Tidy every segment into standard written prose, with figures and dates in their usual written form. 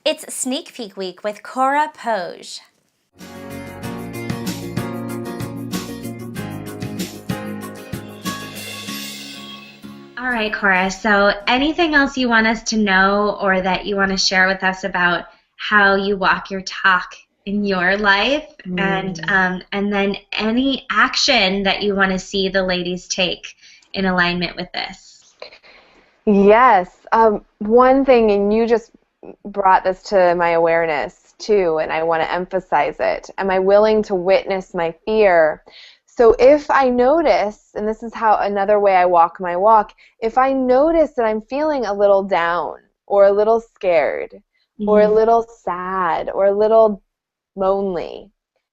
It's Sneak Peek Week with Cora Poage. All right, Cora, so anything else you want us to know or that you want to share with us about how you walk your talk in your life, and then any action that you want to see the ladies take in alignment with this? Yes. One thing, and you just brought this to my awareness too, and I want to emphasize it. Am I willing to witness my fear? So if I notice, and this is how another way I walk my walk, if I notice that I'm feeling a little down or a little scared or a little sad or a little lonely,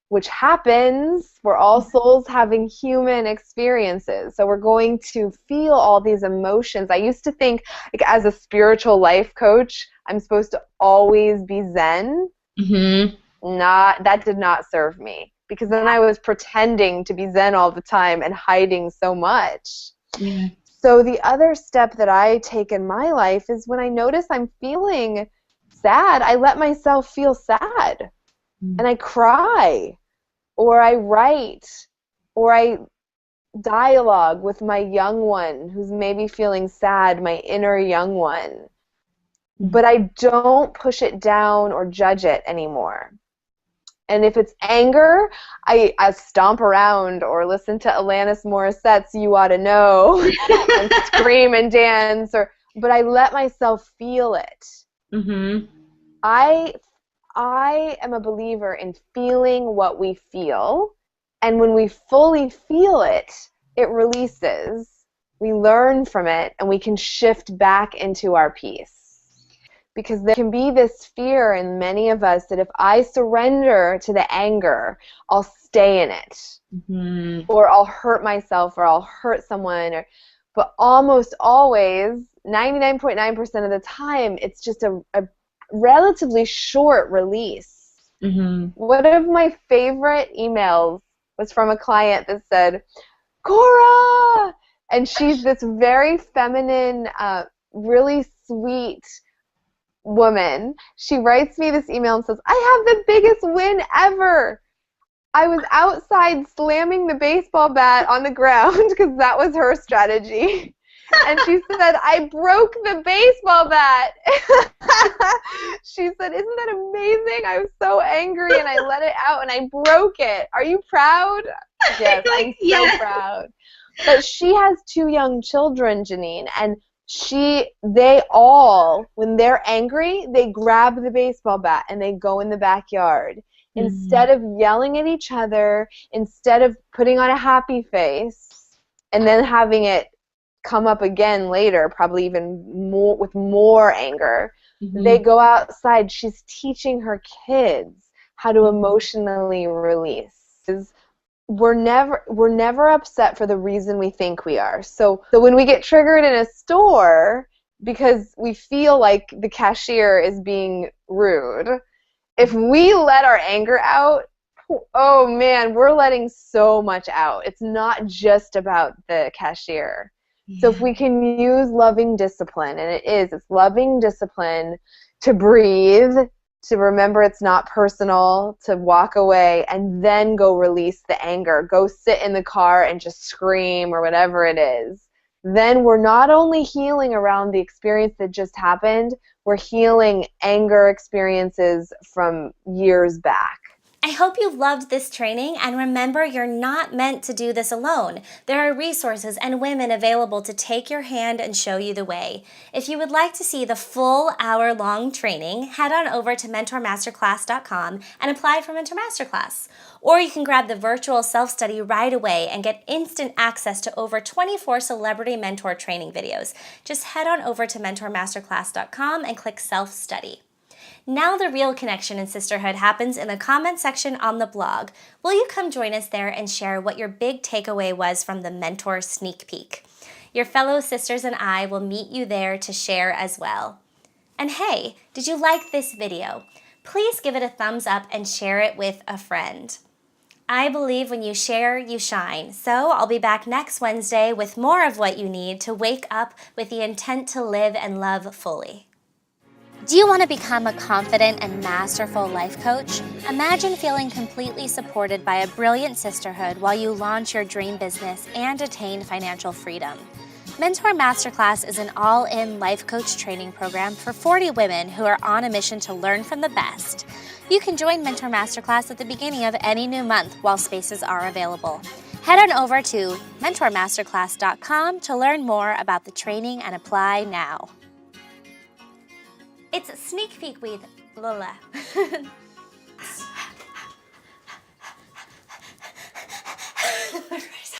which happens, we're all souls having human experiences. So we're going to feel all these emotions. I used to think, like, as a spiritual life coach, I'm supposed to always be Zen. That did not serve me, because then I was pretending to be Zen all the time and hiding so much. Yeah. So the other step that I take in my life is when I notice I'm feeling sad, I let myself feel sad. And I cry, or I write, or I dialogue with my young one who's maybe feeling sad, my inner young one. But I don't push it down or judge it anymore. And if it's anger, I stomp around or listen to Alanis Morissette's You Ought to Know and scream and dance. But I let myself feel it. I am a believer in feeling what we feel, and when we fully feel it, it releases. We learn from it, and we can shift back into our peace. Because there can be this fear in many of us that if I surrender to the anger, I'll stay in it, or I'll hurt myself, or I'll hurt someone. But almost always, 99.9% of the time, it's just a relatively short release. One of my favorite emails was from a client that said, Cora! And she's this very feminine, really sweet woman. She writes me this email and says, I have the biggest win ever. I was outside slamming the baseball bat on the ground, because that was her strategy. And she said, I broke the baseball bat. She said, isn't that amazing? I was so angry and I let it out and I broke it. Are you proud? Yes, I'm so proud. But she has 2 young children, Janine, and they all, when they're angry, they grab the baseball bat and they go in the backyard. Instead of yelling at each other, instead of putting on a happy face and then having it come up again later, probably even more with more anger, they go outside. She's teaching her kids how to emotionally release. We're never upset for the reason we think we are. So when we get triggered in a store because we feel like the cashier is being rude, if we let our anger out, oh man, we're letting so much out. It's not just about the cashier. So if we can use loving discipline, and it's loving discipline to breathe, to remember it's not personal, to walk away, and then go release the anger. Go sit in the car and just scream or whatever it is. Then we're not only healing around the experience that just happened, we're healing anger experiences from years back. I hope you loved this training, and remember, you're not meant to do this alone. There are resources and women available to take your hand and show you the way. If you would like to see the full hour-long training, head on over to mentormasterclass.com and apply for Mentor Masterclass. Or you can grab the virtual self-study right away and get instant access to over 24 celebrity mentor training videos. Just head on over to mentormasterclass.com and click self-study. Now the real connection in sisterhood happens in the comment section on the blog. Will you come join us there and share what your big takeaway was from the Mentor Sneak Peek? Your fellow sisters and I will meet you there to share as well. And hey, did you like this video? Please give it a thumbs up and share it with a friend. I believe when you share, you shine. So I'll be back next Wednesday with more of what you need to wake up with the intent to live and love fully. Do you want to become a confident and masterful life coach? Imagine feeling completely supported by a brilliant sisterhood while you launch your dream business and attain financial freedom. Mentor Masterclass is an all-in life coach training program for 40 women who are on a mission to learn from the best. You can join Mentor Masterclass at the beginning of any new month while spaces are available. Head on over to mentormasterclass.com to learn more about the training and apply now. It's Sneak Peek with Lola.